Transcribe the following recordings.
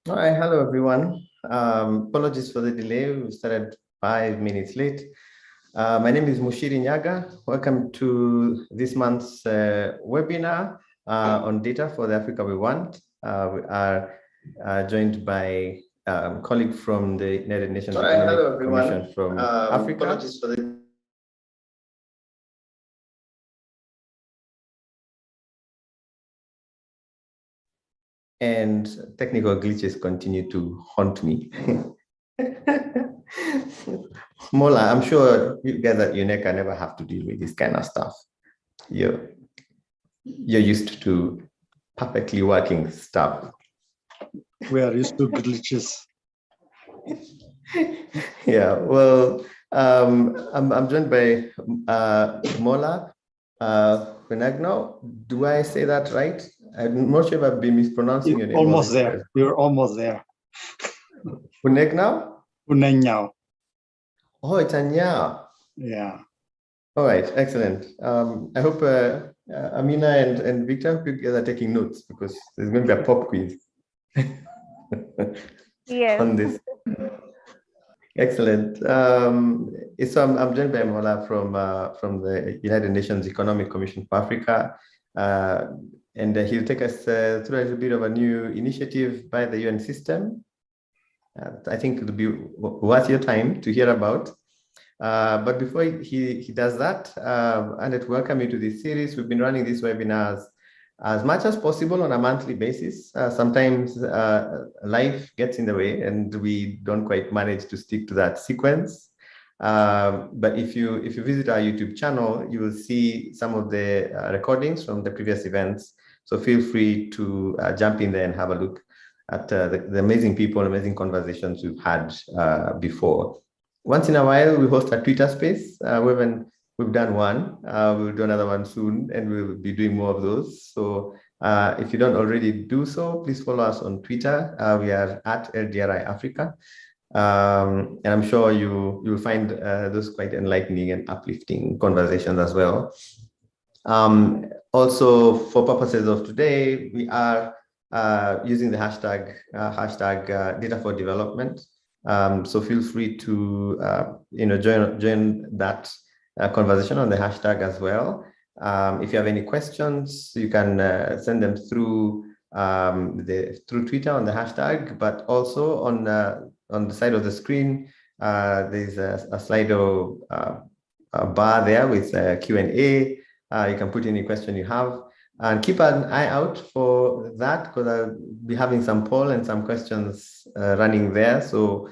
All right, hello everyone. Apologies for the delay. We started 5 minutes late. My name is Mushiri Nyaga. Welcome to this month's webinar on data for the Africa we want. We are joined by a colleague from the United Nations Economic Commission from Africa. Apologies for the and technical glitches continue to haunt me. Mola, I'm sure you guys at UNECA never have to deal with this kind of stuff. You're used to perfectly working stuff. We are used to glitches. Yeah, well, I'm joined by Mola Hunagno. Do I say that right? I'm not sure if I've been mispronouncing your name. Almost there. You're almost there. Hunagno? Hunagno. Oh, it's Anya. Yeah. All right, excellent. I hope Amina and Victor, you guys are taking notes because there's going to be a pop quiz. Yes. On this. Excellent. So I'm joined by Mola from the United Nations Economic Commission for Africa, and he'll take us through a little bit of a new initiative by the UN system. I think it'll be worth your time to hear about. But before he does that, and to welcome you to this series, we've been running these webinars as much as possible on a monthly basis. Sometimes life gets in the way and we don't quite manage to stick to that sequence. But if you visit our YouTube channel, you will see some of the recordings from the previous events. So feel free to jump in there and have a look at the amazing people, amazing conversations we've had before. Once in a while, we host a Twitter space. We've done one. We'll do another one soon, and we'll be doing more of those. So if you don't already do so, please follow us on Twitter. We are at LDRI Africa. And I'm sure you'll find those quite enlightening and uplifting conversations as well. Also, for purposes of today, we are using the hashtag data for development. So feel free to join that conversation on the hashtag as well. If you have any questions, you can send them through through Twitter on the hashtag, but also on the side of the screen, there's a Slido bar there with Q&A. You can put any question you have. And keep an eye out for that because I'll be having some poll and some questions running there. So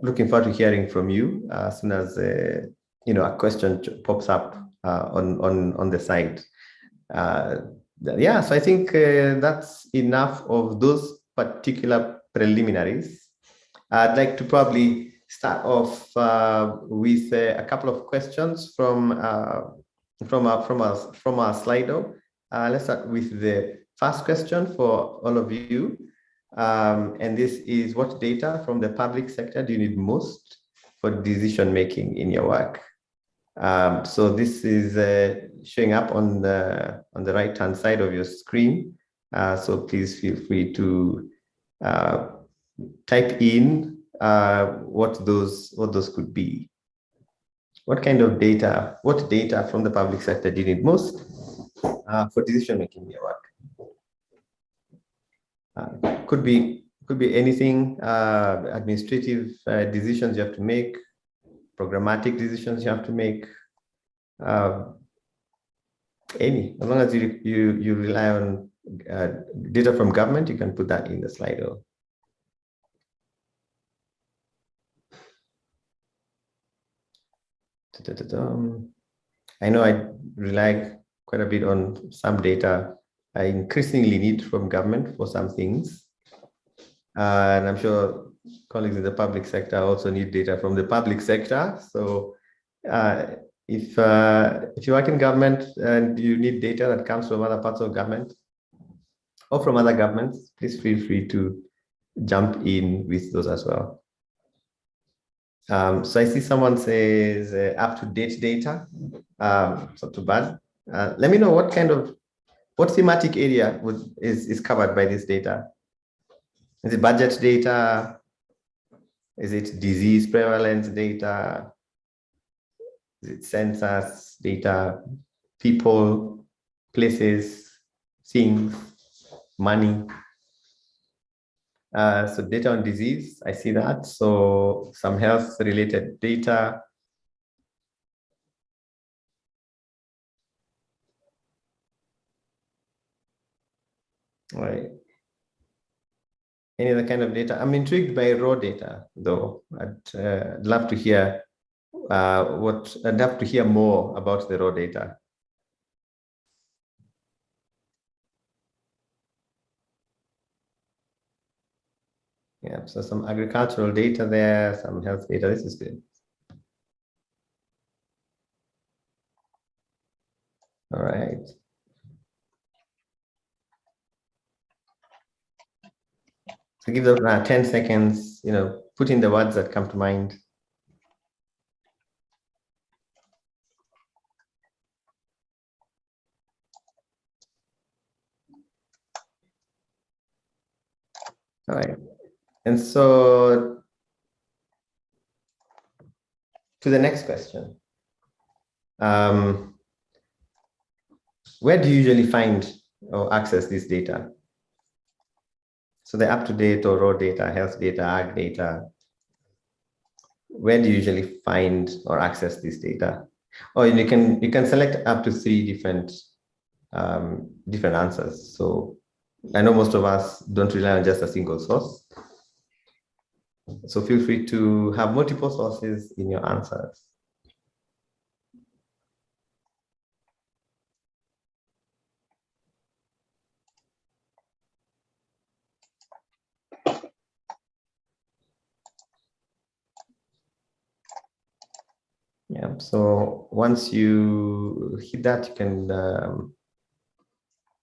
looking forward to hearing from you as soon as a question pops up on the site. Yeah, so I think that's enough of those particular preliminaries. I'd like to probably start off with a couple of questions from our Slido. Let's start with the first question for all of you. And this is, what data from the public sector do you need most for decision making in your work? So this is showing up on the right hand side of your screen. So please feel free to type in what those could be. What kind of data? What data from the public sector do you need most for decision making in your work? Could be anything. Administrative decisions you have to make, programmatic decisions you have to make. Any, as long as you rely on data from government, you can put that in the Slido. I know I rely quite a bit on some data I increasingly need from government for some things. And I'm sure colleagues in the public sector also need data from the public sector. So if you work in government and you need data that comes from other parts of government or from other governments, please feel free to jump in with those as well. So I see someone says up-to-date data. It's not too bad. Let me know what thematic area is covered by this data. Is it budget data? Is it disease prevalence data? Is it census data? People, places, things, money? So data on disease, I see that. So some health related data. All right. Any other kind of data? I'm intrigued by raw data, though. I'd love to hear I'd love to hear more about the raw data. Yeah, so some agricultural data there, some health data. This is good. All right. So give them 10 seconds, put in the words that come to mind. All right. And so to the next question. Where do you usually find or access this data? So the up-to-date or raw data, health data, ag data, where do you usually find or access this data? Or you can select up to 3 different answers. So I know most of us don't rely on just a single source. So feel free to have multiple sources in your answers. Yeah, so once you hit that, you can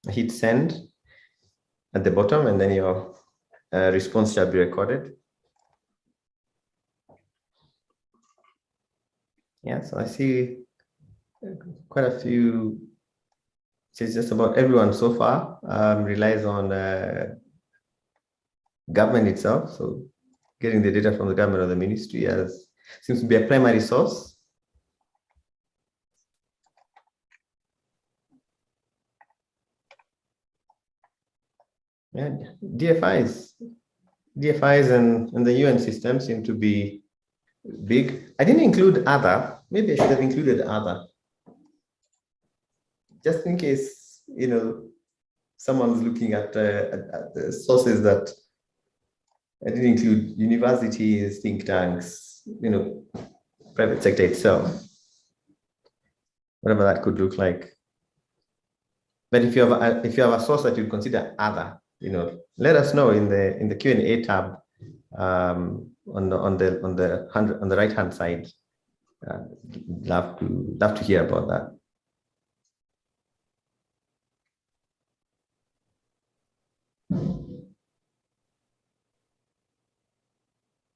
hit send at the bottom, and then your response shall be recorded. Yeah, so I see quite a few. It's just about everyone so far relies on government itself. So getting the data from the government or the ministry as seems to be a primary source. Yeah, DFIs and the UN system seem to be big. I didn't include other. Maybe I should have included other, just in case someone's looking at the sources that I didn't include: universities, think tanks, private sector itself, whatever that could look like. But if you have a source that you consider other, let us know in the Q&A tab on the right hand side. Love to hear about that.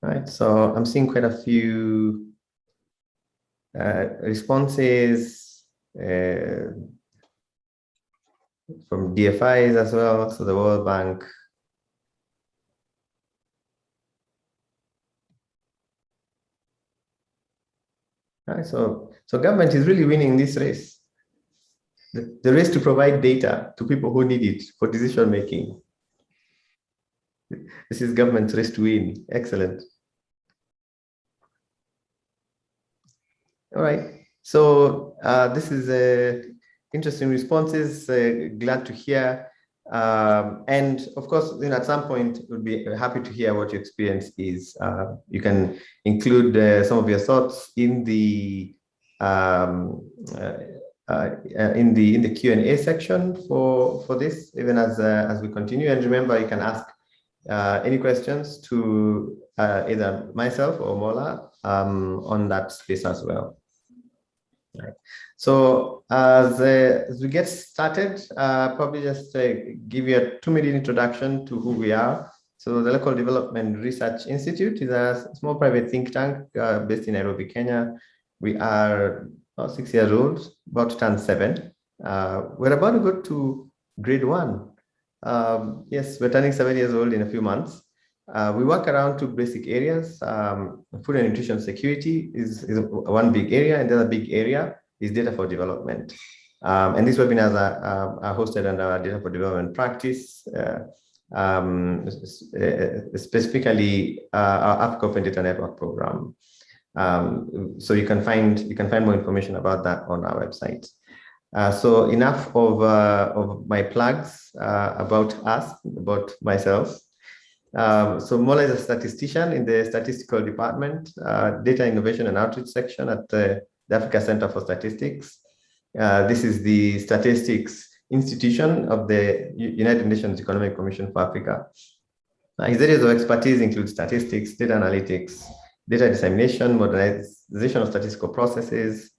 All right, so I'm seeing quite a few responses from DFIs as well, so the World Bank. All right, so government is really winning this race. The race to provide data to people who need it for decision making. This is government's race to win. Excellent. All right. So this is interesting responses. Glad to hear. And of course, at some point, we'll be happy to hear what your experience is. You can include some of your thoughts in the Q&A section for this, even as we continue. And remember, you can ask any questions to either myself or Mola on that space as well. Right. So as we get started, probably just give you a 2-minute introduction to who we are. So the Local Development Research Institute is a small private think tank based in Nairobi, Kenya. We are 6 years old, about to turn 7. We're about to go to grade 1. Yes, we're turning 7 years old in a few months. We work around two basic areas. Food and nutrition security is one big area, and the other big area is data for development. And these webinars are hosted under our data for development practice, specifically our Africa Open Data Network program. So you can find more information about that on our website. So enough of my plugs about us, about myself. So Mola is a statistician in the statistical department, data innovation and outreach section at the Africa Center for Statistics. This is the statistics institution of the United Nations Economic Commission for Africa. His areas of expertise include statistics, data analytics, data dissemination, modernization of statistical processes.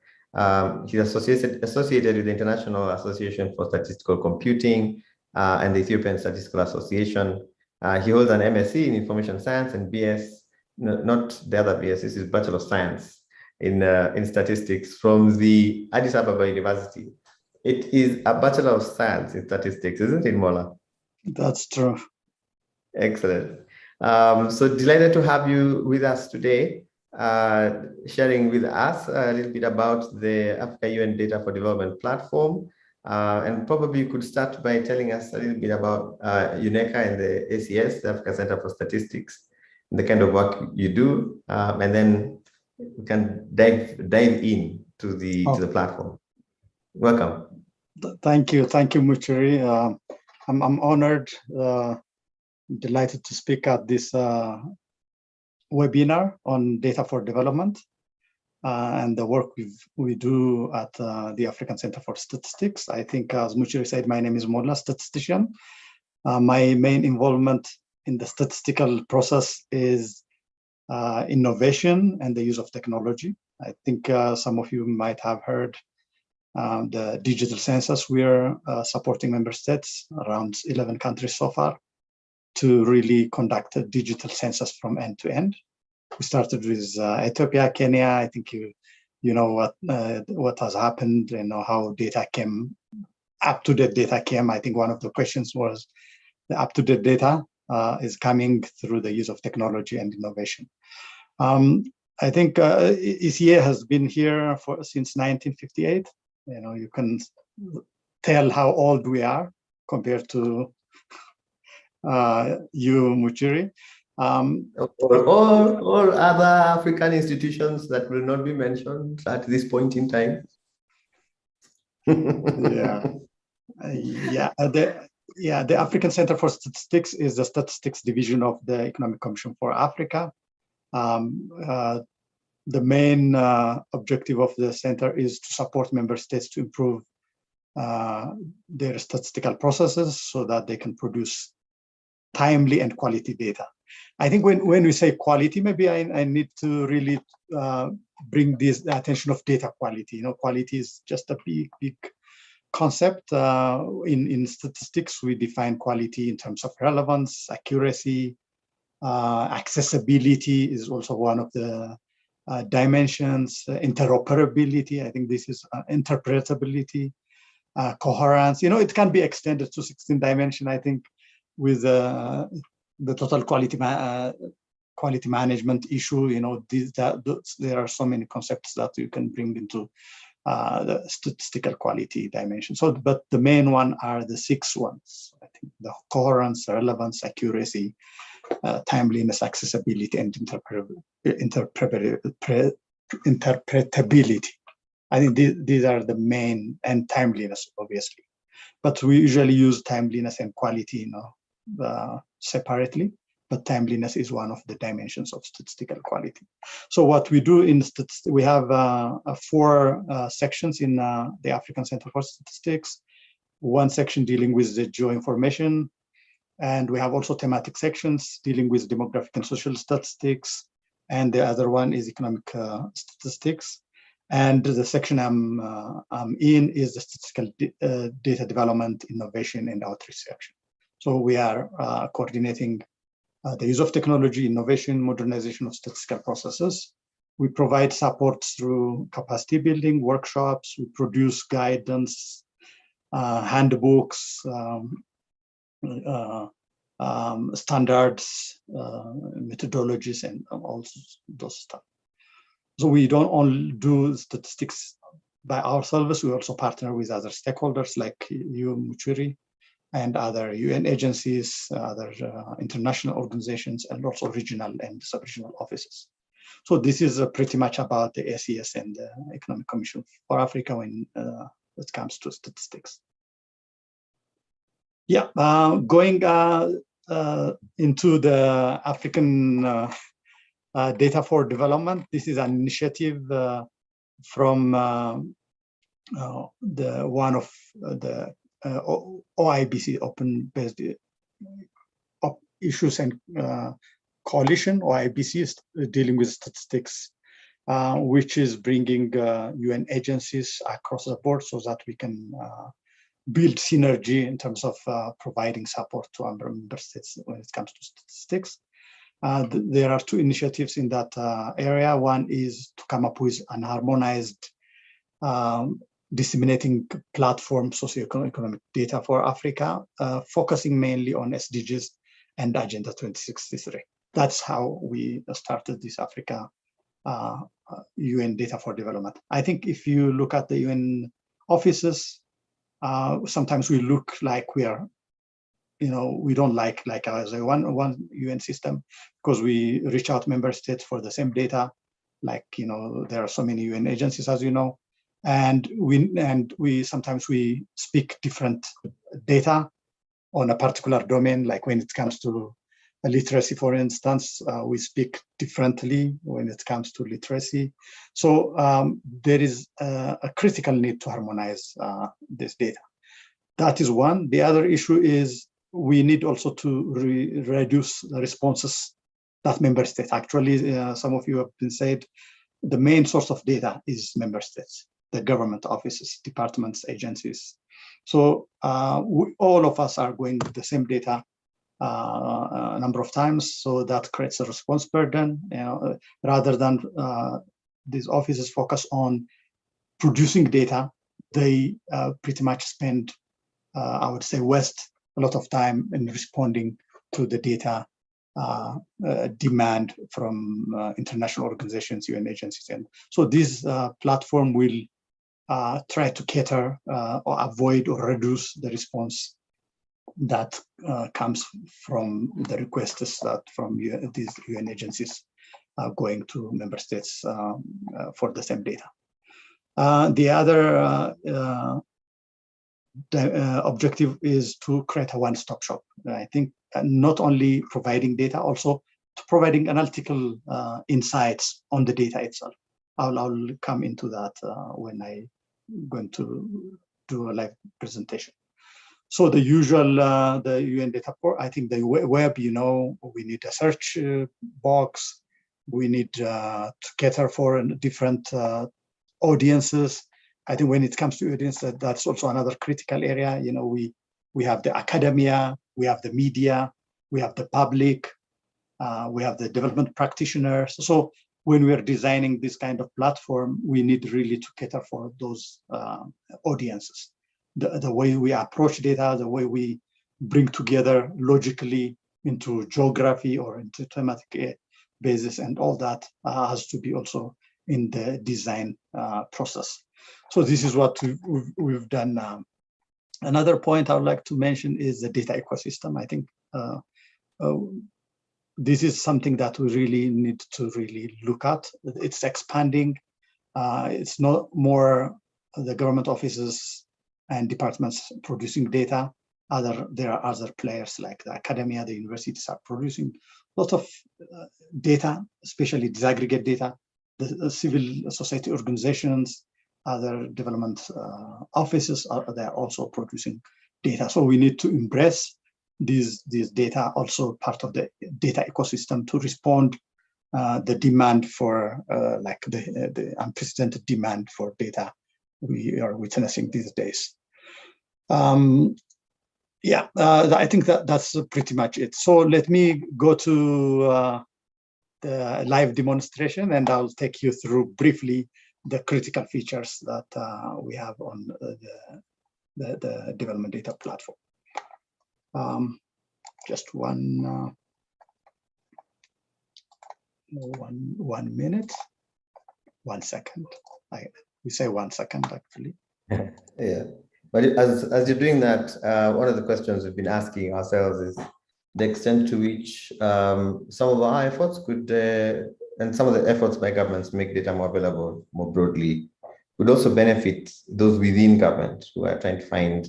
He's associated with the International Association for Statistical Computing and the Ethiopian Statistical Association. He holds an MSc in Information Science and BS, not the other BS, this is Bachelor of Science in Statistics from the Addis Ababa University. It is a Bachelor of Science in Statistics, isn't it, Mola? That's true. Excellent. So delighted to have you with us today, sharing with us a little bit about the Africa UN Data for Development platform. And probably you could start by telling us a little bit about UNECA and the ACS, the Africa Center for Statistics, and the kind of work you do, and then we can dive in to the platform. Welcome. Thank you, Muchiri. I'm honored, delighted to speak at this webinar on data for development. And the work we do at the African Center for Statistics. I think, as Muchiri said, my name is Mola, statistician. My main involvement in the statistical process is innovation and the use of technology. I think some of you might have heard the digital census. We are supporting member states, around 11 countries so far, to really conduct a digital census from end to end. We started with Ethiopia, Kenya. I think you know what has happened, how data came, up-to-date data came. I think one of the questions was the up-to-date data is coming through the use of technology and innovation. I think ECA has been here since 1958. You can tell how old we are compared to you, Muchiri. Or other African institutions that will not be mentioned at this point in time. The African Center for Statistics is the statistics division of the Economic Commission for Africa. The main objective of the center is to support member states to improve their statistical processes so that they can produce timely and quality data. I think when we say quality, maybe I need to really bring the attention of data quality. Quality is just a big concept. In statistics, we define quality in terms of relevance, accuracy, accessibility is also one of the dimensions, interoperability. I think this is interpretability, coherence. It can be extended to 16 dimensions, I think, with the total quality management issue. There are so many concepts that you can bring into the statistical quality dimension. But the main one are the 6 ones. I think the coherence, relevance, accuracy, timeliness, accessibility, and interpretability. I think these are the main, and timeliness, obviously. But we usually use timeliness and quality, separately, but timeliness is one of the dimensions of statistical quality. So what we do in statistics, we have 4 sections in the African Center for Statistics. One section dealing with the geoinformation, and we have also thematic sections dealing with demographic and social statistics, and the other one is economic statistics. And the section I'm in is the statistical data development, innovation, and outreach section. So we are coordinating the use of technology, innovation, modernization of statistical processes. We provide support through capacity building workshops. We produce guidance, handbooks, standards, methodologies, and all those stuff. So we don't only do statistics by ourselves, we also partner with other stakeholders like you, Muchiri, and other UN agencies, other international organizations, and also regional and sub-regional offices. So this is pretty much about the ACS and the Economic Commission for Africa when it comes to statistics. Yeah, going into the African Data for Development. This is an initiative from the one of the OIBC, Open Based Issues and Coalition. OIBC is dealing with statistics, which is bringing UN agencies across the board so that we can build synergy in terms of providing support to our member states when it comes to statistics. There are two initiatives in that area. One is to come up with an harmonized disseminating platform, socioeconomic data for Africa, focusing mainly on SDGs and Agenda 2063. That's how we started this Africa UN Data for Development. I think if you look at the UN offices, sometimes we look like we are, we don't like as a one UN system, because we reach out member states for the same data. Like, there are so many UN agencies, as you know, and we sometimes we speak different data on a particular domain. Like when it comes to literacy, for instance, we speak differently when it comes to literacy. So there is a critical need to harmonize this data. That is one. The other issue is we need also to reduce the responses that member states. Actually, some of you have been said, the main source of data is member states, the government offices, departments, agencies. So all of us are going with the same data a number of times, so that creates a response burden. Rather than these offices focus on producing data, they pretty much spend, I would say, waste a lot of time in responding to the data demand from international organizations, UN agencies. And so this platform will try to cater or avoid or reduce the response that comes from the requests that from these UN agencies going to member states for the same data. The other objective is to create a one-stop shop. I think not only providing data, also to providing analytical insights on the data itself. I'll come into that when I'm going to do a live presentation. So the usual, the UN data port, I think the web, we need a search box. We need to cater for different audiences. I think when it comes to audience, that's also another critical area. We have the academia, we have the media, we have the public, we have the development practitioners. So when we're designing this kind of platform, we need really to cater for those audiences. The way we approach data, the way we bring together logically into geography or into thematic basis, and all that has to be also in the design process. So this is what we've done now. Another point I would like to mention is the data ecosystem. I think this is something that we really need to really look at. It's expanding. It's not more the government offices and departments producing data. There are other players like the academia, the universities are producing a lot of data, especially disaggregate data. The civil society organizations, other development offices, they're also producing data. So we need to embrace these data, also part of the data ecosystem, to respond the demand for like the unprecedented demand for data we are witnessing these days. I think that's pretty much it. So let me go to the live demonstration, and I'll take you through briefly the critical features that we have on the development data platform. just one minute, 1 second. We say 1 second actually. Yeah, but as you're doing that, one of the questions we've been asking ourselves is the extent to which some of our efforts could, and some of the efforts by governments to make data more available more broadly, would also benefit those within government who are trying to find,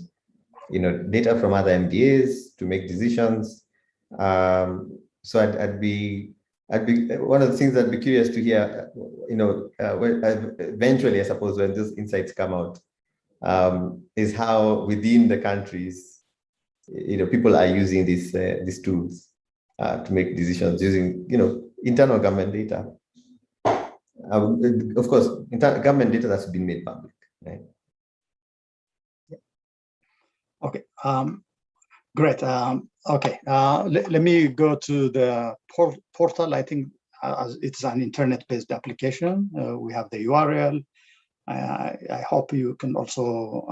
data from other MDAs to make decisions. So I'd be one of the things I'd be curious to hear, eventually, I suppose, when those insights come out, is how within the countries, people are using these tools to make decisions using, internal government data. Of course, government data that's been made public, right? Okay, great. Okay, let me go to the portal. I think it's an internet-based application. We have the URL. I hope you can also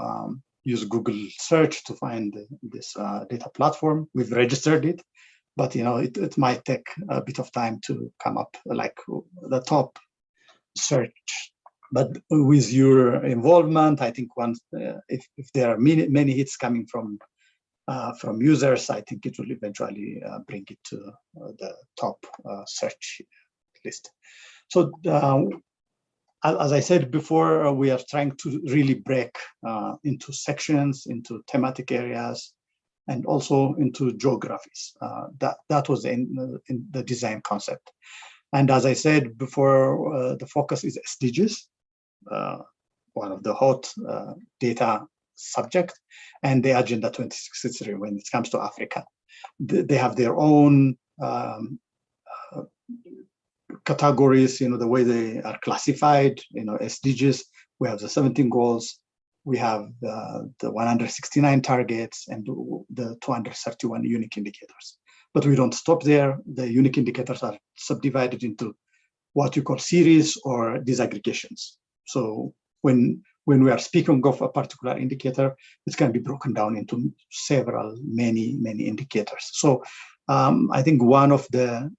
use Google search to find this data platform. We've registered it, but it might take a bit of time to come up like the top search. But with your involvement, I think once if there are many hits coming from users, I think it will eventually bring it to the top search list. So as I said before, we are trying to really break into sections, into thematic areas, and also into geographies. That was in the design concept. And as I said before, the focus is SDGs, one of the hot data subject, and the Agenda 2063 when it comes to Africa. They have their own categories, the way they are classified, SDGs. We have the 17 goals, we have the 169 targets, and the 231 unique indicators. But we don't stop there. The unique indicators are subdivided into what you call series or disaggregations. So when we are speaking of a particular indicator, it can be broken down into many indicators. So I think one of the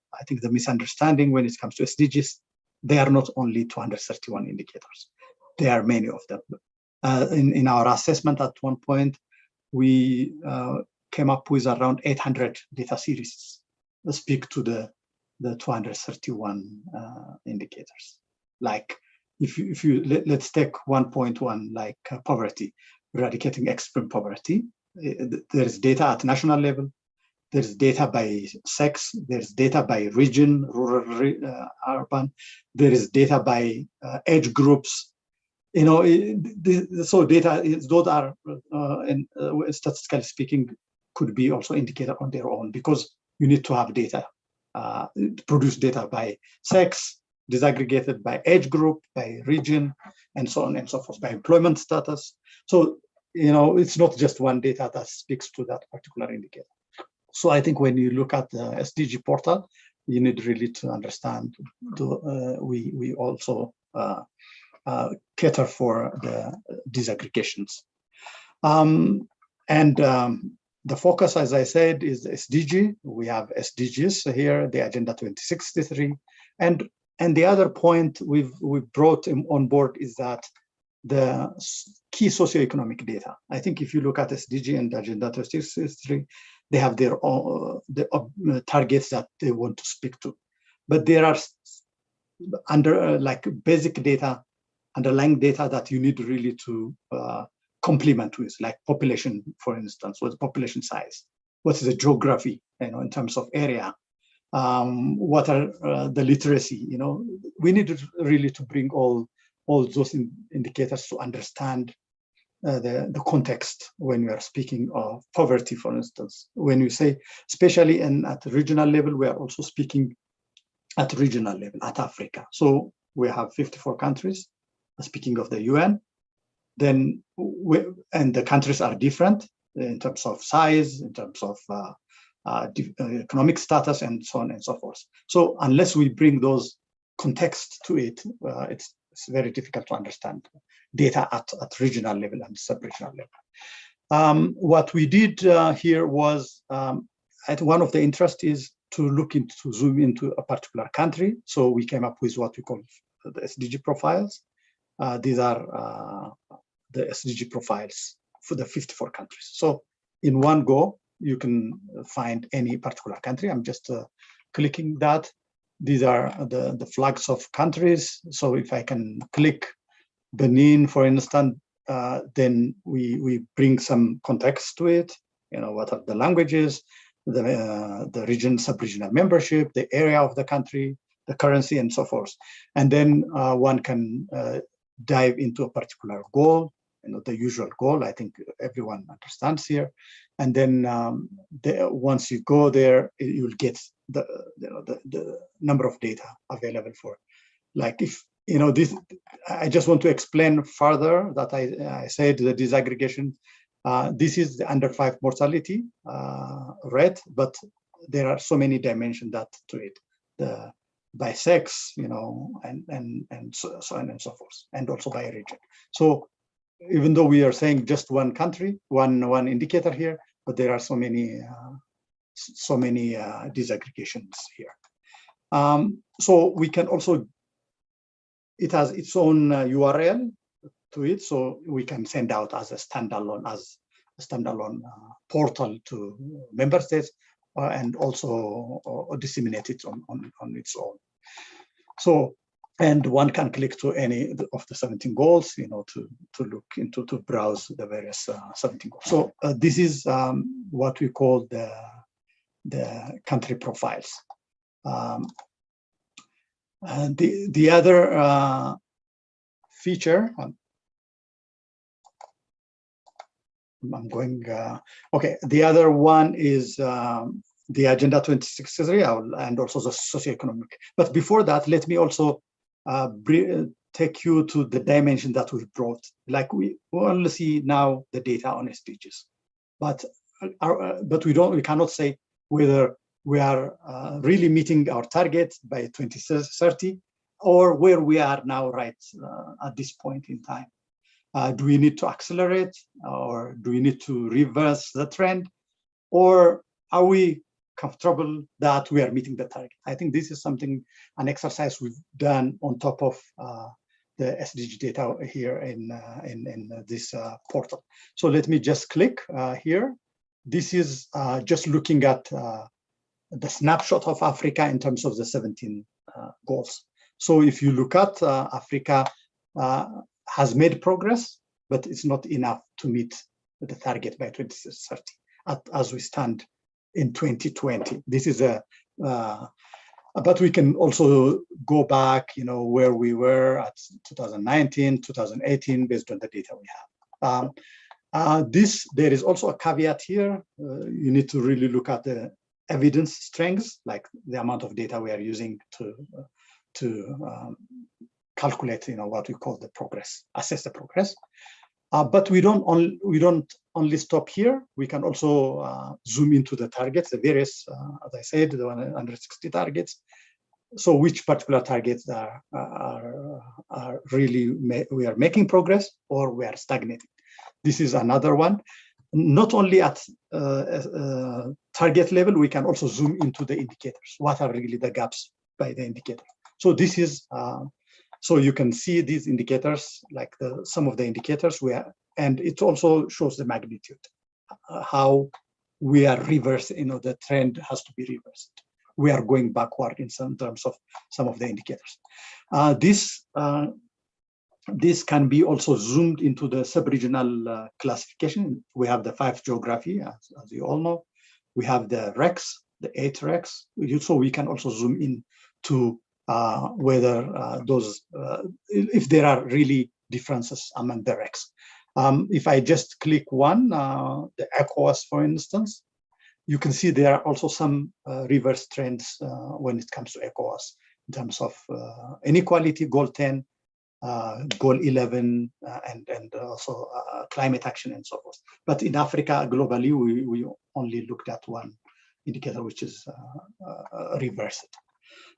misunderstanding when it comes to SDGs, they are not only 231 indicators. There are many of them. In our assessment at one point, we came up with around 800 data series that speak to the 231 indicators. Like if you let's take 1.1, like poverty, eradicating extreme poverty. There is data at national level. There's data by sex. There's data by region, rural, urban. There is data by age groups. So data, those are, statistically speaking, could be also indicator on their own, because you need to have data, produce data by sex, disaggregated by age group, by region, and so on and so forth, by employment status. So, it's not just one data that speaks to that particular indicator. So I think when you look at the SDG portal, you need really to understand, we also cater for the disaggregations. The focus, as I said, is SDG. We have SDGs here, the Agenda 2063. And the other point we've brought on board is that the key socioeconomic data. I think if you look at SDG and Agenda 2063, they have their own targets that they want to speak to. But there are like basic data, underlying data that you need really to complement with, like population, for instance. What's the population size? What is the geography, in terms of area? What are the literacy? We need really to bring all those indicators to understand the context when we are speaking of poverty, for instance. When you say, especially at the regional level, we are also speaking at regional level, at Africa. So we have 54 countries, speaking of the UN. Then and the countries are different in terms of size, in terms of economic status, and so on and so forth. So unless we bring those context to it, it's very difficult to understand data at regional level and sub-regional level. What we did here was one of the interest is to zoom into a particular country. So we came up with what we call the Sdg profiles. These are the Sdg profiles for the 54 countries. So in one go, you can find any particular country. I'm just clicking that. These are the flags of countries. So if I can click Benin, for instance, then we bring some context to it. What are the languages, the region, sub-regional membership, the area of the country, the currency, and so forth. And then one can dive into a particular goal, the usual goal. I think everyone understands here. And then once you go there, you'll get the number of data available for. Like if this, I just want to explain further that I said the disaggregation. This is the under 5 mortality rate, but there are so many dimensions to it. By sex, and so on and so forth, and also by region. So even though we are saying just one country, one indicator here, but there are so many disaggregations here. So we can also, it has its own URL to it, so we can send out as a standalone portal to member states, and also disseminate it on its own. So, and one can click to any of the 17 goals, to look into, to browse the various 17 goals. So this is what we call the country profiles. And the other feature, I'm going, okay, the other one is the Agenda 2063 and also the socioeconomic. But before that, let me also take you to the dimension that we've brought. Like we only see now the data on SDGs, but we cannot say whether we are really meeting our target by 2030 or where we are now right at this point in time. Do we need to accelerate, or do we need to reverse the trend, or are we comfortable that we are meeting the target? I think this is an exercise we've done on top of the SDG data here in this portal. So let me just click here. This is just looking at the snapshot of Africa in terms of the 17 goals. So if you look at Africa, has made progress, but it's not enough to meet the target by 2030 as we stand in 2020. This is but we can also go back, where we were at 2019, 2018, based on the data we have. There is also a caveat here. You need to really look at the evidence strengths, like the amount of data we are using to calculate, what we call the progress, assess the progress. But we don't only stop here. We can also zoom into the targets, the various, as I said, the 160 targets. So which particular targets are really we are making progress, or we are stagnating. This is another one. Not only at target level, we can also zoom into the indicators. What are really the gaps by the indicator? So this is so you can see these indicators, like some of the indicators and it also shows the magnitude, how we are reversing, the trend has to be reversed. We are going backward in terms of some of the indicators. This can be also zoomed into the sub-regional classification. We have the 5 geography, as you all know. We have the RECs, the 8 RECs. So we can also zoom in to whether if there are really differences among the RECs. If I just click one, the ECOWAS, for instance, you can see there are also some reverse trends when it comes to ECOWAS in terms of inequality, goal 10, goal 11, and also climate action and so forth. But in Africa, globally, we only looked at one indicator, which is reversed.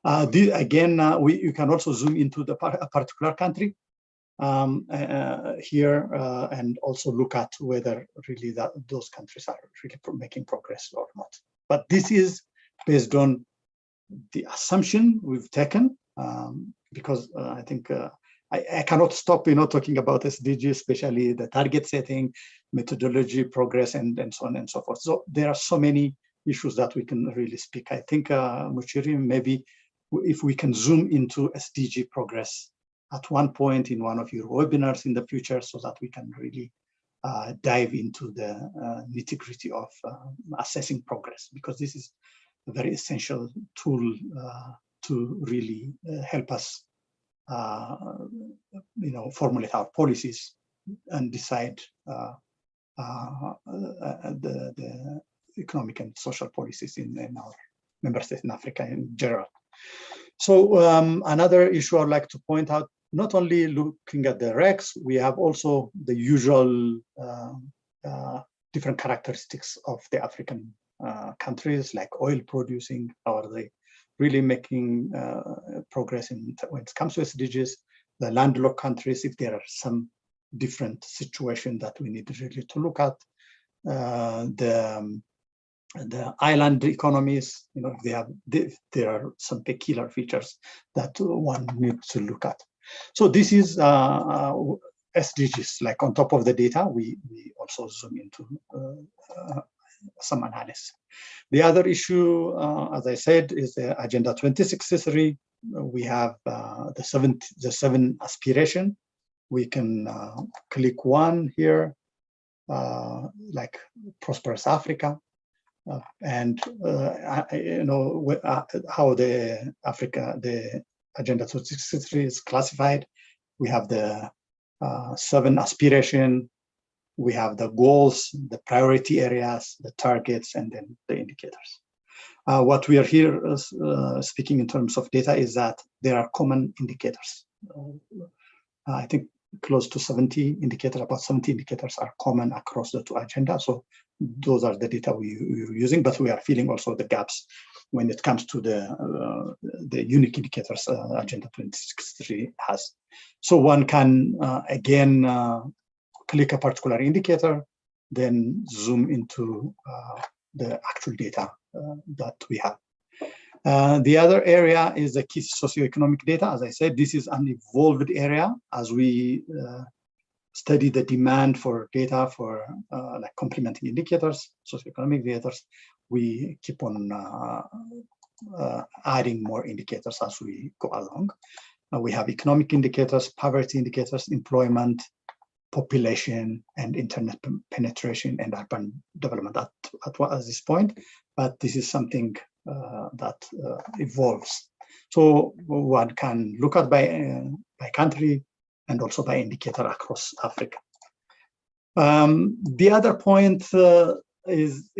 Again, you can also zoom into a particular country here and also look at whether really those countries are really making progress or not. But this is based on the assumption we've taken, because I think I cannot stop, talking about SDG, especially the target setting, methodology, progress, and so on and so forth. So there are so many issues that we can really speak. I think, Muchiri, maybe if we can zoom into SDG progress at one point in one of your webinars in the future, so that we can really dive into the nitty-gritty of assessing progress, because this is a very essential tool to really help us formulate our policies and decide the economic and social policies in our member states in Africa in general. So another issue I'd like to point out, not only looking at the RECs, we have also the usual different characteristics of the African countries, like oil producing. Are they really making progress when it comes to SDGs? The landlocked countries, if there are some different situations that we need really to look at. The island economies, if there are some peculiar features that one needs to look at. So this is SDGs. Like on top of the data, we also zoom into some analysis. The other issue, as I said, is the Agenda 2063. We have the seven aspiration. We can click one here, like prosperous Africa, and how the Agenda 2063 is classified. We have the 7 aspiration. We have the goals, the priority areas, the targets, and then the indicators. What we are here speaking in terms of data is that there are common indicators. I think close to 70 indicators, about 70 indicators are common across the 2 agendas. So those are the data we're using, but we are filling also the gaps when it comes to the unique indicators Agenda 2063 has. So one can, again, click a particular indicator, then zoom into the actual data that we have. The other area is the key socioeconomic data. As I said, this is an evolved area as we study the demand for data for like complementing indicators, socioeconomic indicators. We keep on adding more indicators as we go along. We have economic indicators, poverty indicators, employment, population, and internet penetration and urban development at this point. But this is something that evolves. So one can look at by country and also by indicator across Africa. The other point is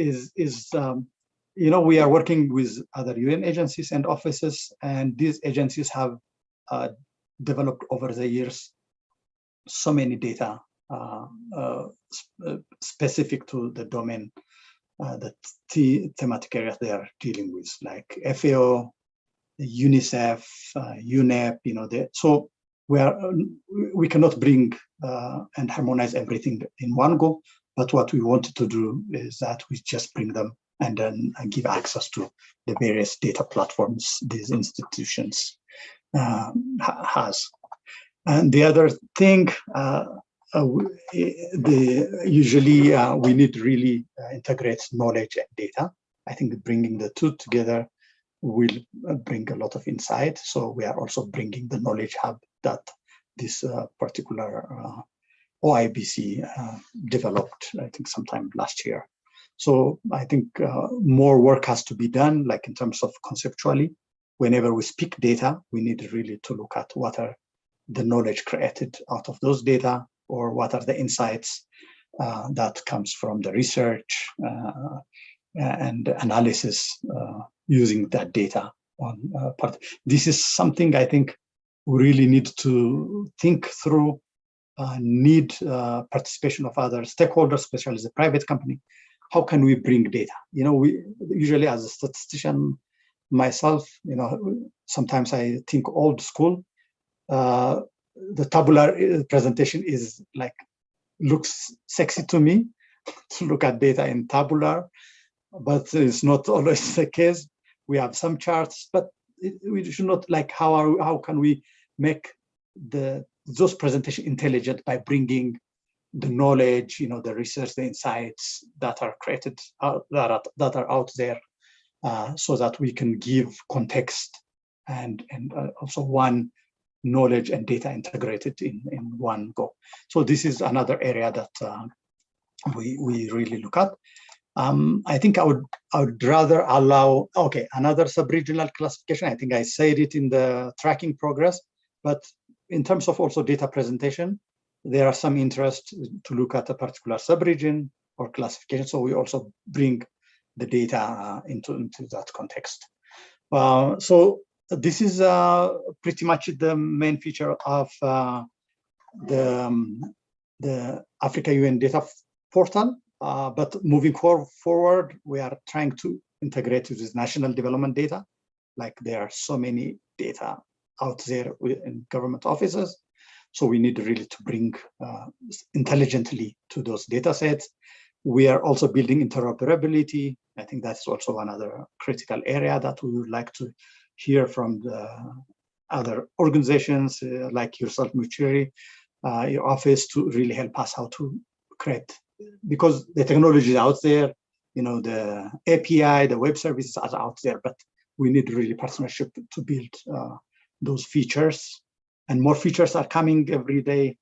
we are working with other UN agencies and offices, and these agencies have developed over the years so many data specific to the domain, the thematic areas they are dealing with, like FAO, UNICEF, UNEP. So we cannot bring and harmonize everything in one go. But what we wanted to do is that we just bring them and then give access to the various data platforms these institutions has. And the other thing, usually we need to really integrate knowledge and data. I think bringing the 2 together will bring a lot of insight. So we are also bringing the knowledge hub that this particular OIBC developed, I think, sometime last year. So I think more work has to be done, like in terms of conceptually. Whenever we speak data, we need really to look at what are the knowledge created out of those data, or what are the insights that comes from the research and analysis using that data on part. This is something I think we really need to think through, need participation of other stakeholders, especially the private company. How can we bring data? We usually, as a statistician myself, sometimes I think old school. The tabular presentation is looks sexy to me to look at data in tabular, but it's not always the case. We have some charts, but we should not like how can we make those presentation intelligent by bringing the knowledge, the research, the insights that are created that are out there, so that we can give context and also one knowledge and data integrated in one go. So this is another area that we really look at. I think I would rather allow, another sub-regional classification. I think I said it in the tracking progress, but in terms of also data presentation, there are some interest to look at a particular sub-region or classification. So we also bring the data into that context. So this is pretty much the main feature of the Africa UN data portal. But moving forward, we are trying to integrate with national development data. Like there are so many data out there in government offices. So we need really to bring intelligently to those data sets. We are also building interoperability. I think that's also another critical area that we would like to hear from the other organizations like yourself, Muchiri, your office, to really help us how to create, because the technology is out there, the API, the web services are out there, but we need really partnership to build those features, and more features are coming every day.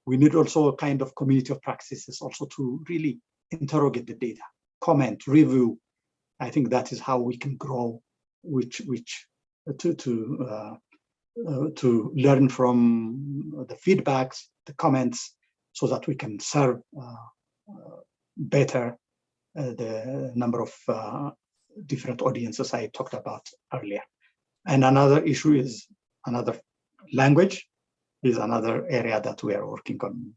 We need also a kind of community of practices also to really interrogate the data, comment, review. I think that is how we can grow, to learn from the feedbacks, the comments, so that we can serve better the number of different audiences I talked about earlier. And another issue is another language is another area that we are working on.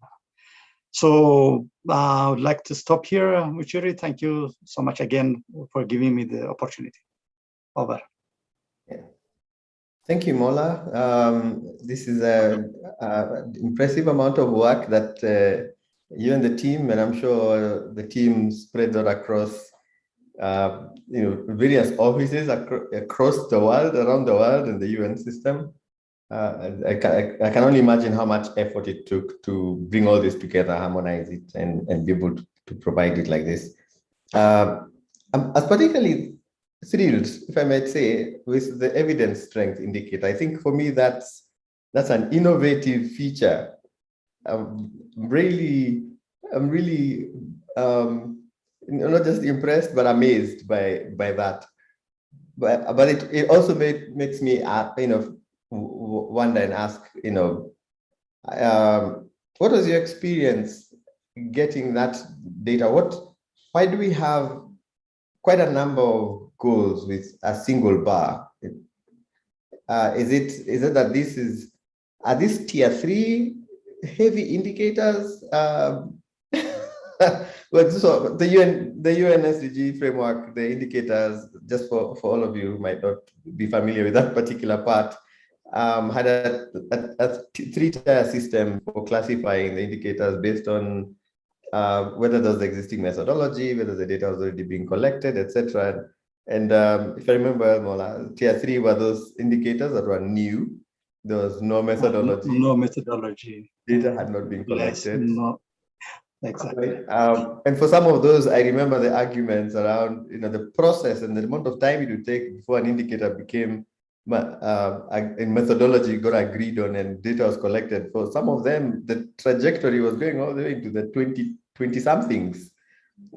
So I would like to stop here. Muchiri, thank you so much again for giving me the opportunity. Over. Yeah. Thank you, Mola. This is an impressive amount of work that you and the team, and I'm sure the team spread that across various offices across the world, around the world, in the UN system. I can only imagine how much effort it took to bring all this together, harmonize it, and be able to provide it like this. I'm particularly thrilled, if I might say, with the evidence strength indicator. I think for me that's an innovative feature. I'm really not just impressed but amazed by that. But it also makes me wonder and ask, what was your experience getting that data? Why do we have quite a number of goals with a single bar? Is it that are these tier 3 heavy indicators? But so the UN Sdg framework, the indicators, just for all of you who might not be familiar with that particular part, had a 3-tier system for classifying the indicators based on whether there was existing methodology, whether the data was already being collected, etc. And if I remember, Mola, tier 3 were those indicators that were new. There was no methodology. No methodology. Data had not been collected. No. Exactly. And for some of those, I remember the arguments around the process and the amount of time it would take before an indicator became in methodology got agreed on and data was collected. For some of them, the trajectory was going all the way into the 20 somethings.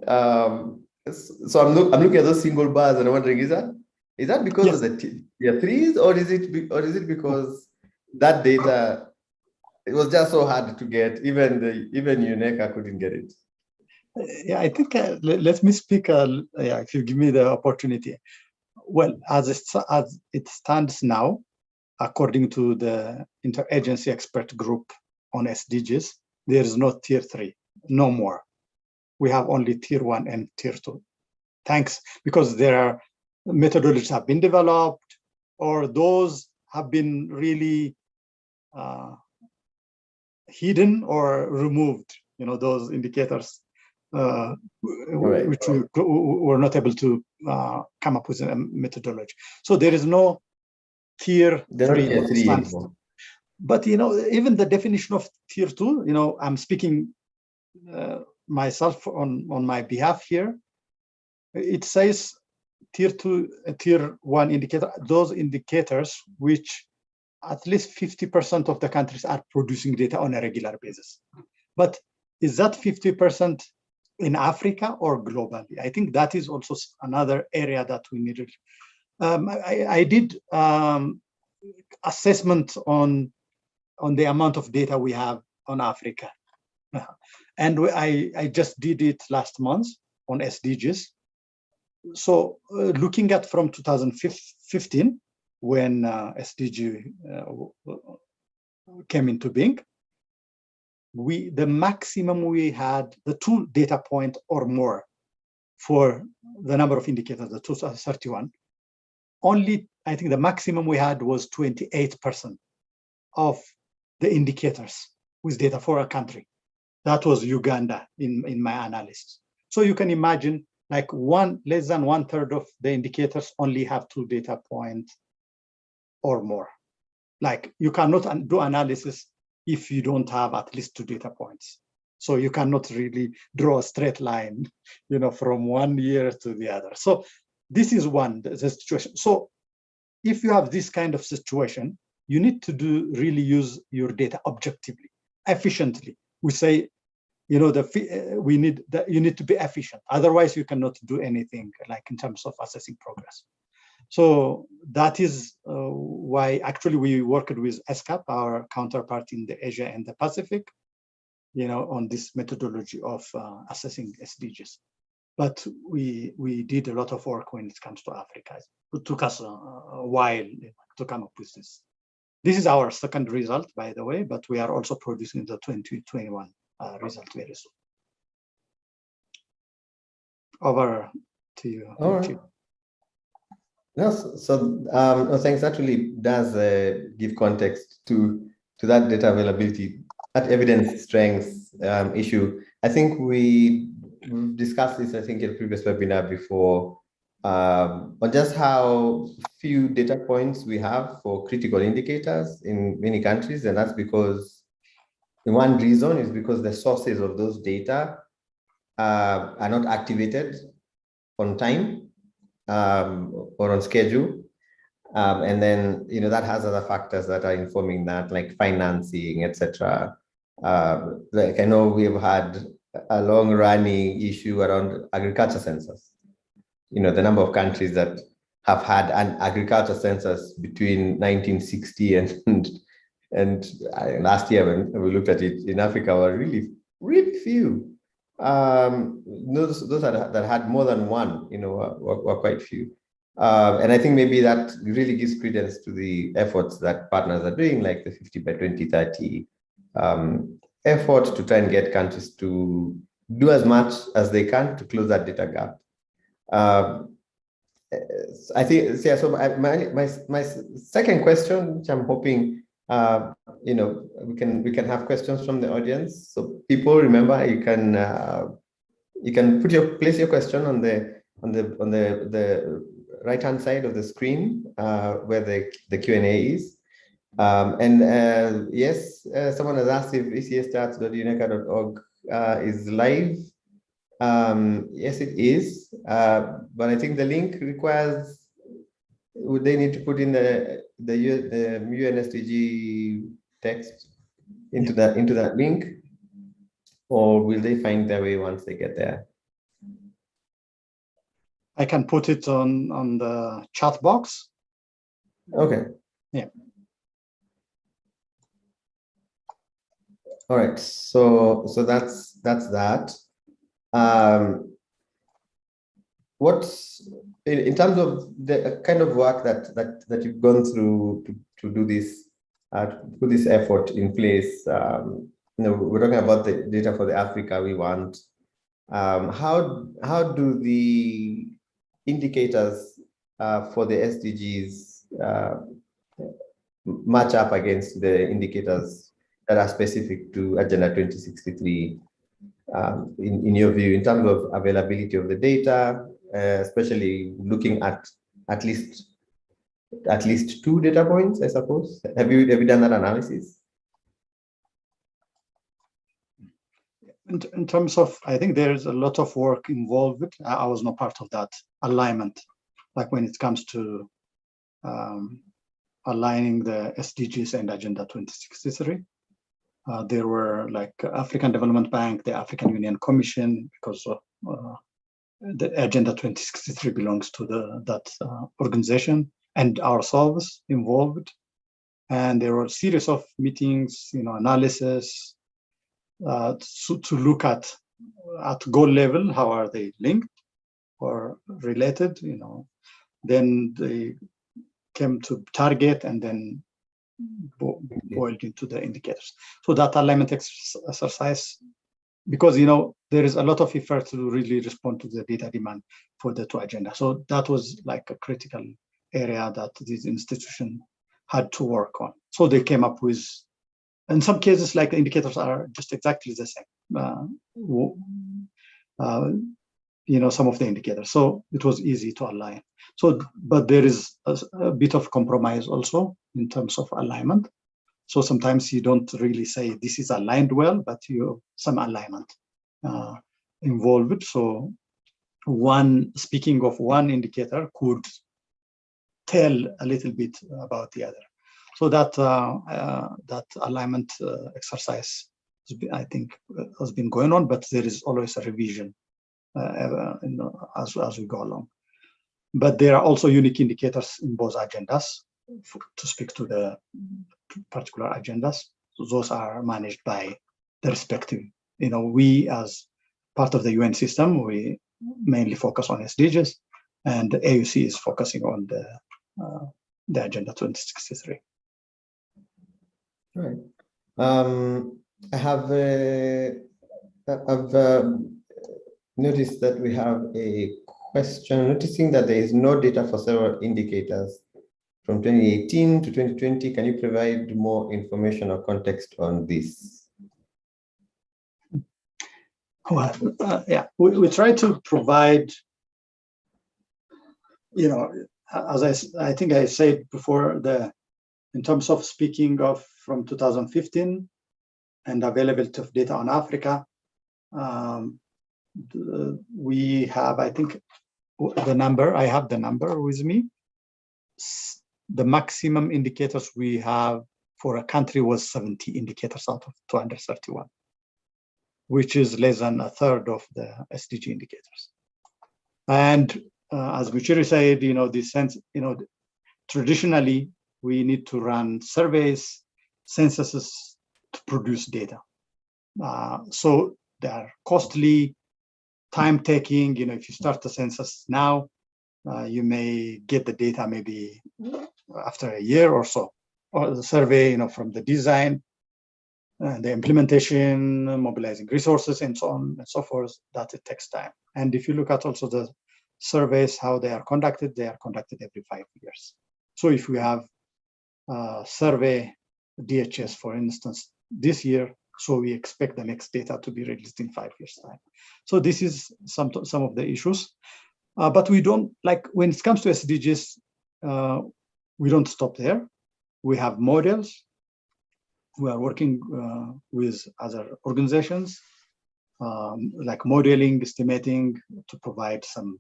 So I'm looking at those single bars and I'm wondering, is that because Yes. of the tier 3s, or is it because that data, it was just so hard to get? Even UNECA couldn't get it. Yeah, I think let me speak. If you give me the opportunity. Well, as it stands now, according to the interagency expert group on SDGs, there is no tier 3, no more. We have only tier 1 and tier 2. Thanks, because there are methodologies have been developed, or those have been really hidden or removed. Those indicators Right. which we were not able to come up with a methodology. So there is no tier They're not tier 3 standard. anymore. But even the definition of tier 2, I'm speaking myself on my behalf here. It says tier 2, tier 1 indicator, those indicators which at least 50% of the countries are producing data on a regular basis. But is that 50% in Africa or globally? I think that is also another area that we needed. I did assessment on the amount of data we have on Africa. And I just did it last month on SDGs. So looking at from 2015, when SDG came into being, the maximum we had, the 2 data point or more for the number of indicators, the 231, only I think the maximum we had was 28% of the indicators with data for a country. That was Uganda in my analysis. So you can imagine like less than 1/3 of the indicators only have 2 data points or more. Like you cannot do analysis if you don't have at least 2 data points. So you cannot really draw a straight line, from one year to the other. So this is the situation. So if you have this kind of situation, you need to really use your data objectively, efficiently. We say, you need to be efficient. Otherwise, you cannot do anything like in terms of assessing progress. So that is why actually we worked with ESCAP, our counterpart in the Asia and the Pacific, on this methodology of assessing SDGs. But we did a lot of work when it comes to Africa. It took us a while to come up with this. This is our second result, by the way, but we are also producing the 2021 result very soon. Over to you. All right. Yes, so thanks. That really does give context to that data availability, that evidence strength issue. I think we've discussed this, I think, in a previous webinar before, on just how few data points we have for critical indicators in many countries, and that's because one reason is because the sources of those data are not activated on time or on schedule. And then, that has other factors that are informing that, like financing, etc. Like I know we've had a long-running issue around agriculture census. The number of countries that have had an agriculture census between 1960 and last year when we looked at it in Africa were really, really few. Those that had more than one, were quite few. And I think maybe that really gives credence to the efforts that partners are doing, like the 50 by 2030 effort to try and get countries to do as much as they can to close that data gap. I think, yeah, so my second question, which I'm hoping, we can have questions from the audience. So people, remember, you can place your question on the right-hand side of the screen where the Q&A is. Yes, someone has asked if ecstats.uneca.org is live. Yes, it is, but I think the link requires, would they need to put in the UN SDG text into that link, or will they find their way once they get there? I can put it on the chat box. Okay. Yeah. All right. So that's that. What's in terms of the kind of work that you've gone through to do this, put this effort in place? We're talking about the data for the Africa we want. How do the indicators for the SDGs match up against the indicators that are specific to Agenda 2063? in your view, in terms of availability of the data, especially looking at least two data points, I suppose. Have you done that analysis? In terms of, I think there's a lot of work involved. I was not part of that alignment, like when it comes to aligning the SDGs and Agenda 2063. There were like African Development Bank, the African Union Commission, because the Agenda 2063 belongs to that organization, and ourselves involved. And there were a series of meetings, analysis, to look at goal level, how are they linked or related, then they came to target and then boiled into the indicators. So that alignment exercise, because there is a lot of effort to really respond to the data demand for the two agenda. So that was like a critical area that this institution had to work on. So they came up with, in some cases, like the indicators are just exactly the same. Some of the indicators. So it was easy to align. So, but there is a bit of compromise also in terms of alignment. So sometimes you don't really say this is aligned well, but some alignment involved. So speaking of one indicator could tell a little bit about the other. So that alignment exercise, I think, has been going on, but there is always a revision as we go along. But there are also unique indicators in both agendas to speak to the particular agendas. So those are managed by the respective. We as part of the UN system, we mainly focus on SDGs, and the AUC is focusing on the Agenda 2063. Right. I've noticed that we have a question, noticing that there is no data for several indicators from 2018 to 2020. Can you provide more information or context on this? Well, yeah, we try to provide, as I think I said before, in terms of speaking of from 2015 and availability of data on Africa, we have, I think, I have the number with me. The maximum indicators we have for a country was 70 indicators out of 231, which is less than a third of the SDG indicators. And as Muchiri said, traditionally, we need to run surveys, censuses to produce data. So they are costly, time-taking. If you start the census now, you may get the data maybe after a year or so, or the survey, from the design, the implementation, mobilizing resources, and so on and so forth, that it takes time. And if you look at also the surveys, how they are conducted every 5 years. So if we have survey DHS, for instance, this year, so we expect the next data to be released in 5 years' time. So this is some of the issues. But we don't, like when it comes to SDGs, we don't stop there. We have models. We are working with other organizations, like modeling, estimating, to provide some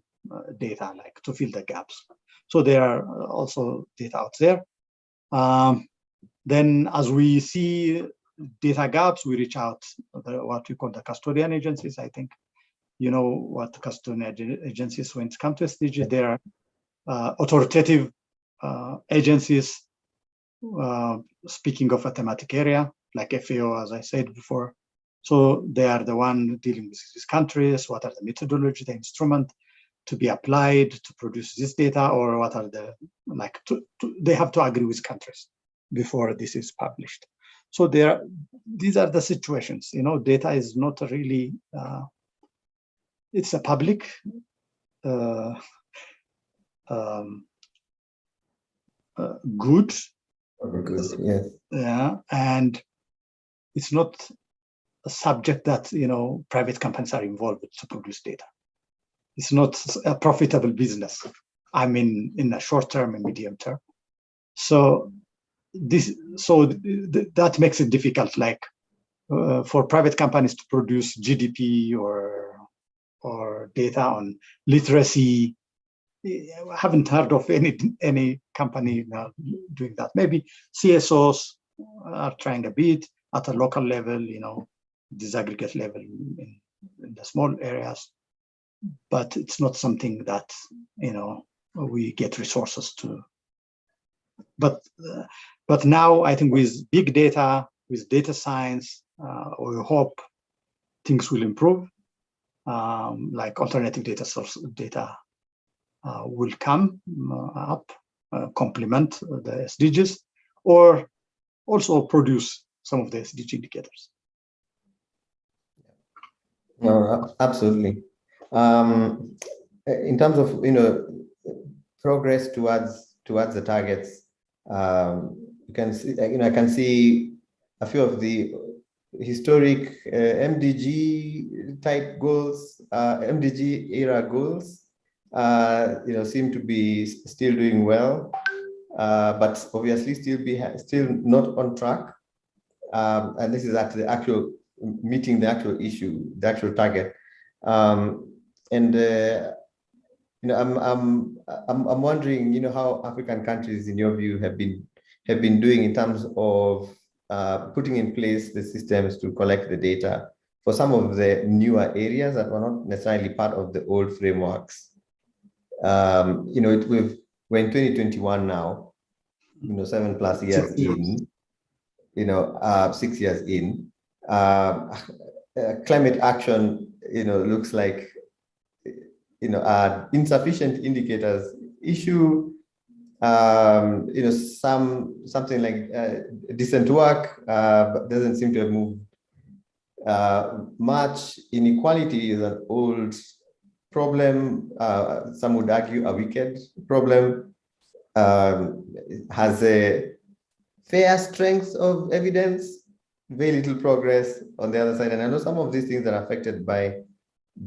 data, like to fill the gaps. So there are also data out there. Then as we see data gaps, we reach out what we call the custodian agencies. I think what custodian agencies, when it comes to SDG, they are authoritative agencies speaking of a thematic area, like FAO, as I said before. So they are the one dealing with these countries. What are the methodology, the instrument to be applied to produce this data, or what are the, they have to agree with countries before this is published. So these are the situations. Data is not really, it's a public good. Yes. Yeah, and it's not a subject that private companies are involved to produce data. It's not a profitable business. I mean, in the short term and medium term. So that makes it difficult, like for private companies to produce GDP or data on literacy. I haven't heard of any company now doing that. Maybe CSOs are trying a bit at a local level, disaggregate level in the small areas, but it's not something that we get resources to. But now I think with big data, with data science, we hope things will improve. Like alternative data source data will come up, complement the SDGs, or also produce some of the SDG indicators. No, absolutely. In terms of progress towards the targets, you can see I can see a few of the historic MDG type goals, MDG era goals, seem to be still doing well, but obviously still not on track. And this is at the actual meeting the actual issue, the actual target. I'm wondering, how African countries, in your view, have been doing in terms of putting in place the systems to collect the data for some of the newer areas that were not necessarily part of the old frameworks. We're in 2021 now, 7+ years in, 6 years in. Climate action, looks like, insufficient indicators issue. Something like decent work doesn't seem to have moved much. Inequality is an old problem. Some would argue a wicked problem. Has a fair strength of evidence, very little progress on the other side. And I know some of these things are affected by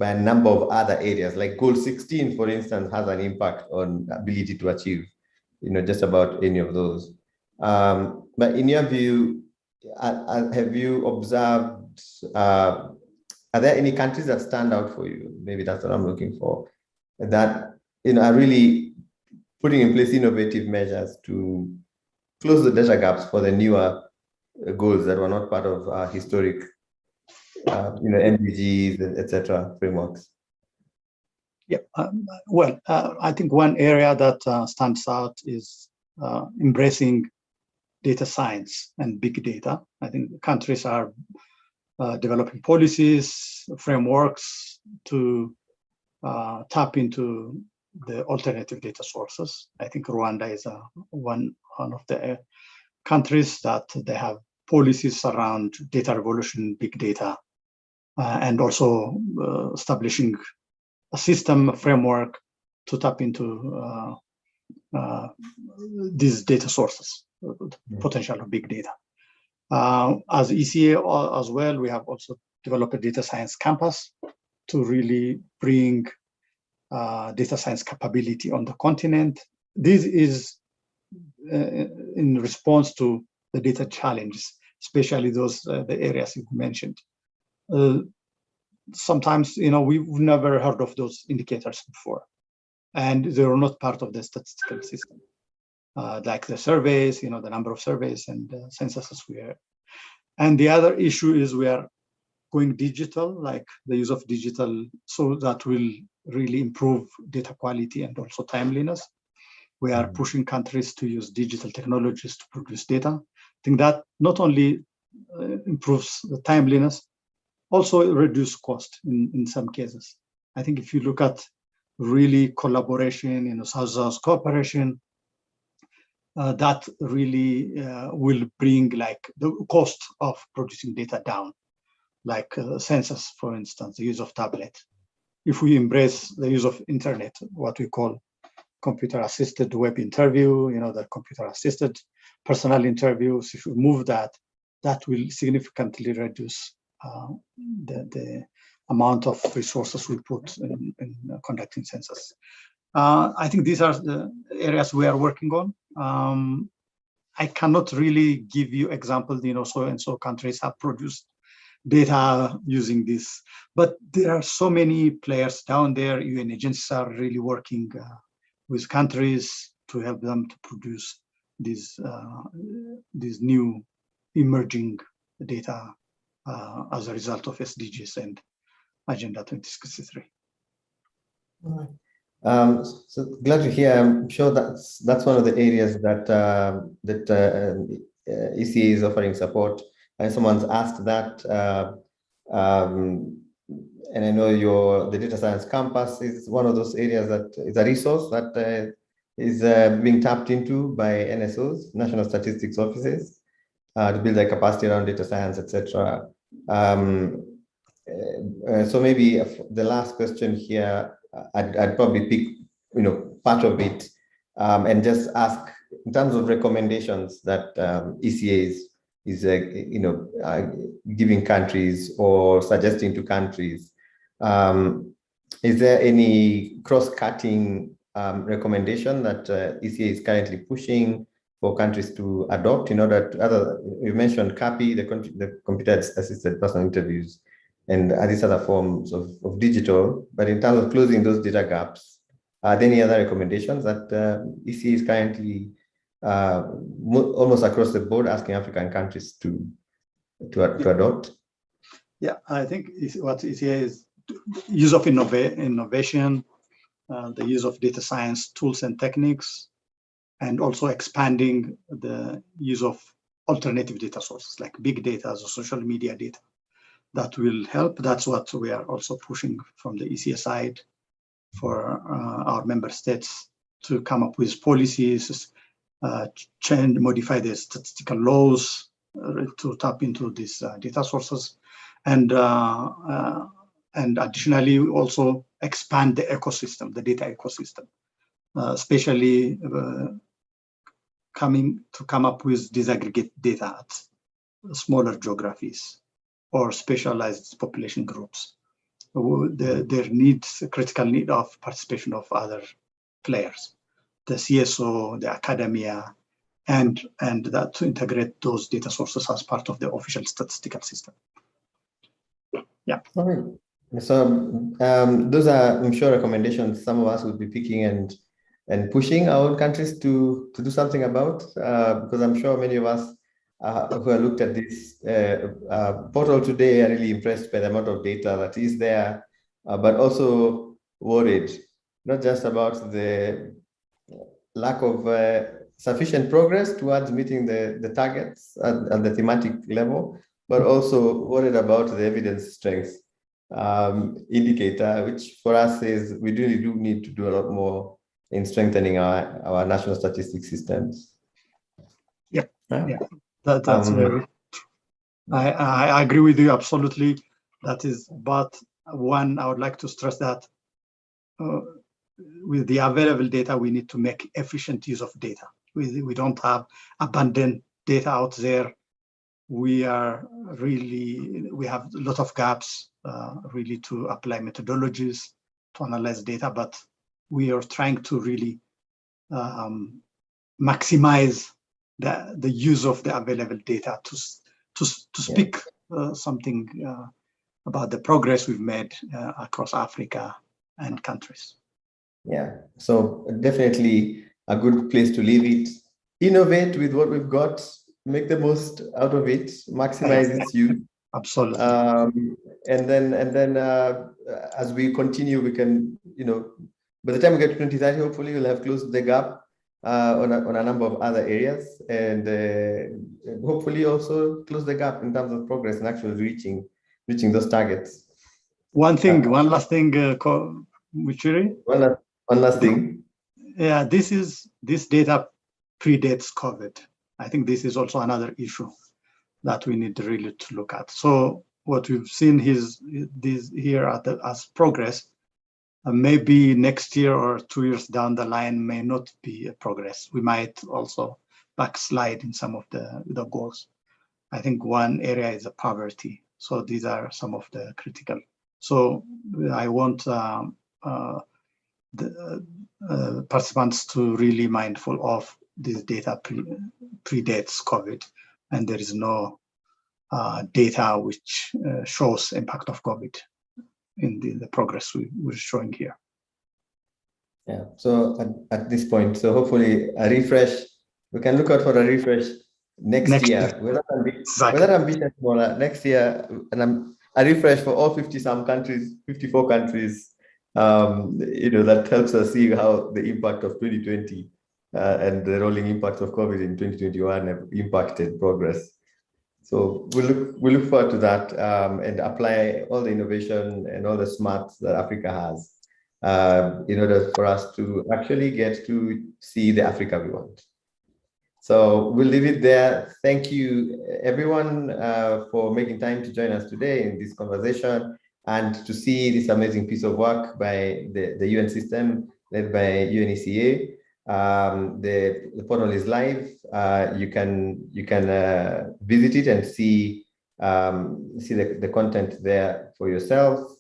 a number of other areas, like goal 16, for instance, has an impact on ability to achieve, just about any of those. But in your view, have you observed, are there any countries that stand out for you? Maybe that's what I'm looking for, that, are really putting in place innovative measures to close the data gaps for the newer goals that were not part of historic MDGs, etc. frameworks? Yeah, well, I think one area that stands out is embracing data science and big data. I think countries are developing policies, frameworks to tap into the alternative data sources. I think Rwanda is one of the countries that they have policies around data revolution, big data, and also establishing a system, a framework to tap into these data sources, potential of big data. As ECA as well, we have also developed a data science campus to really bring data science capability on the continent. This is in response to the data challenges, especially those the areas you mentioned. Sometimes, we've never heard of those indicators before, and they are not part of the statistical system, like the surveys, the number of surveys and censuses we are. And the other issue is we are going digital, like the use of digital, so that will really improve data quality and also timeliness. We are pushing countries to use digital technologies to produce data. I think that not only improves the timeliness, also reduce cost in some cases. I think if you look at really collaboration, South-South cooperation, that really will bring like the cost of producing data down, like census, for instance, the use of tablet. If we embrace the use of internet, what we call computer-assisted web interview, the computer-assisted personal interviews, if we move that, that will significantly reduce the amount of resources we put in conducting census. I think these are the areas we are working on. I cannot really give you examples, so and so countries have produced data using this, but there are so many players down there. UN agencies are really working with countries to help them to produce these new emerging data as a result of SDGs and Agenda 2063. All right. So glad to hear. I'm sure that's one of the areas that ECA is offering support. And someone's asked that, and I know the data science campus is one of those areas that is a resource that is being tapped into by NSOs, National Statistics Offices, to build their capacity around data science, etc. So maybe the last question here, I'd probably pick, part of it, and just ask in terms of recommendations that ECA is giving countries or suggesting to countries. Is there any cross-cutting recommendation that ECA is currently pushing for countries to adopt in order to you mentioned CAPI, the computer-assisted personal interviews, and these other forms of digital, but in terms of closing those data gaps, are there any other recommendations that ECA is currently almost across the board asking African countries to adopt? Yeah, I think what ECA is use of innovation, the use of data science tools and techniques, and also expanding the use of alternative data sources like big data, or social media data. That will help. That's what we are also pushing from the ECA side for our member states to come up with policies, modify the statistical laws to tap into these data sources, and additionally also expand the ecosystem, the data ecosystem, especially come up with disaggregate data at smaller geographies or specialized population groups. There needs a critical need of participation of other players, the CSO, the academia, and that to integrate those data sources as part of the official statistical system. Yeah. All right. So those are, I'm sure, recommendations some of us would be picking and pushing our own countries to do something about, because I'm sure many of us who have looked at this portal today are really impressed by the amount of data that is there, but also worried, not just about the lack of sufficient progress towards meeting the targets at the thematic level, but also worried about the evidence strength indicator, which for us is we really do need to do a lot more in strengthening our national statistics systems. Yeah. That's very. I agree with you absolutely. That is, but one, I would like to stress that with the available data, we need to make efficient use of data. We don't have abundant data out there. We have a lot of gaps really to apply methodologies to analyze data, but we are trying to really maximize the use of the available data to speak something about the progress we've made across Africa and countries. Yeah, so definitely a good place to leave it. Innovate with what we've got, make the most out of it, maximize its use. Absolutely. And then as we continue, we can, by the time we get to 2030, hopefully we'll have closed the gap on a number of other areas, and hopefully also close the gap in terms of progress and actually reaching those targets. One last thing, Muchiri. One last thing. Yeah, this data predates COVID. I think this is also another issue that we need really to look at. So what we've seen here as progress, maybe next year or 2 years down the line may not be a progress. We might also backslide in some of the goals. I think one area is poverty. So these are some of the critical. So I want the participants to really mindful of this data predates COVID, and there is no data which shows impact of COVID in the progress we're showing here. Yeah, so at this point, so hopefully a refresh, we can look out for a refresh next year. We're not ambitious for next year, and a refresh for all 50-some countries, 54 countries, that helps us see how the impact of 2020 and the rolling impact of COVID in 2021 have impacted progress. So we look forward to that and apply all the innovation and all the smarts that Africa has in order for us to actually get to see the Africa we want. So we'll leave it there. Thank you, everyone, for making time to join us today in this conversation and to see this amazing piece of work by the UN system led by UNECA. The portal is live. You can visit it and see the content there for yourself.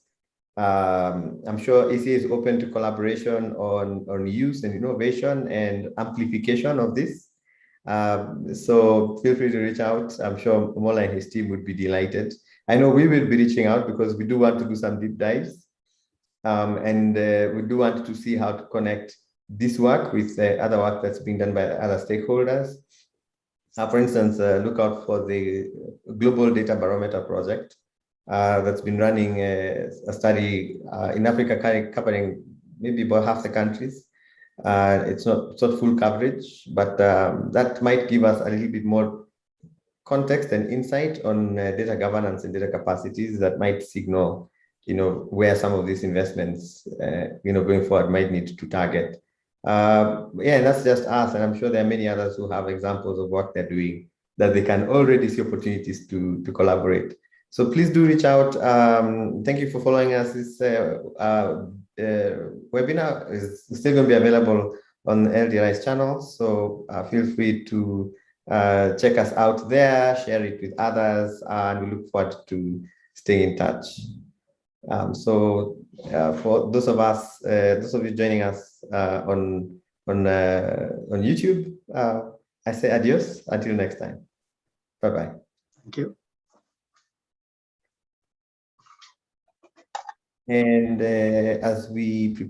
I'm sure ECA is open to collaboration on use and innovation and amplification of this. So feel free to reach out. I'm sure Mola and his team would be delighted. I know we will be reaching out because we do want to do some deep dives. And we do want to see how to connect this work with other work that's being done by other stakeholders. For instance, look out for the Global Data Barometer project that's been running a study in Africa covering maybe about half the countries. It's not full coverage, but that might give us a little bit more context and insight on data governance and data capacities that might signal, where some of these investments, going forward might need to target. Yeah, that's just us, and I'm sure there are many others who have examples of what they're doing that they can already see opportunities to collaborate. So please do reach out. Thank you for following us. This webinar is still going to be available on LDRI's channel, so feel free to check us out there, share it with others, and we look forward to staying in touch. So for those of you joining us on YouTube, I say adios until next time. Bye-bye. Thank you. And as we prepare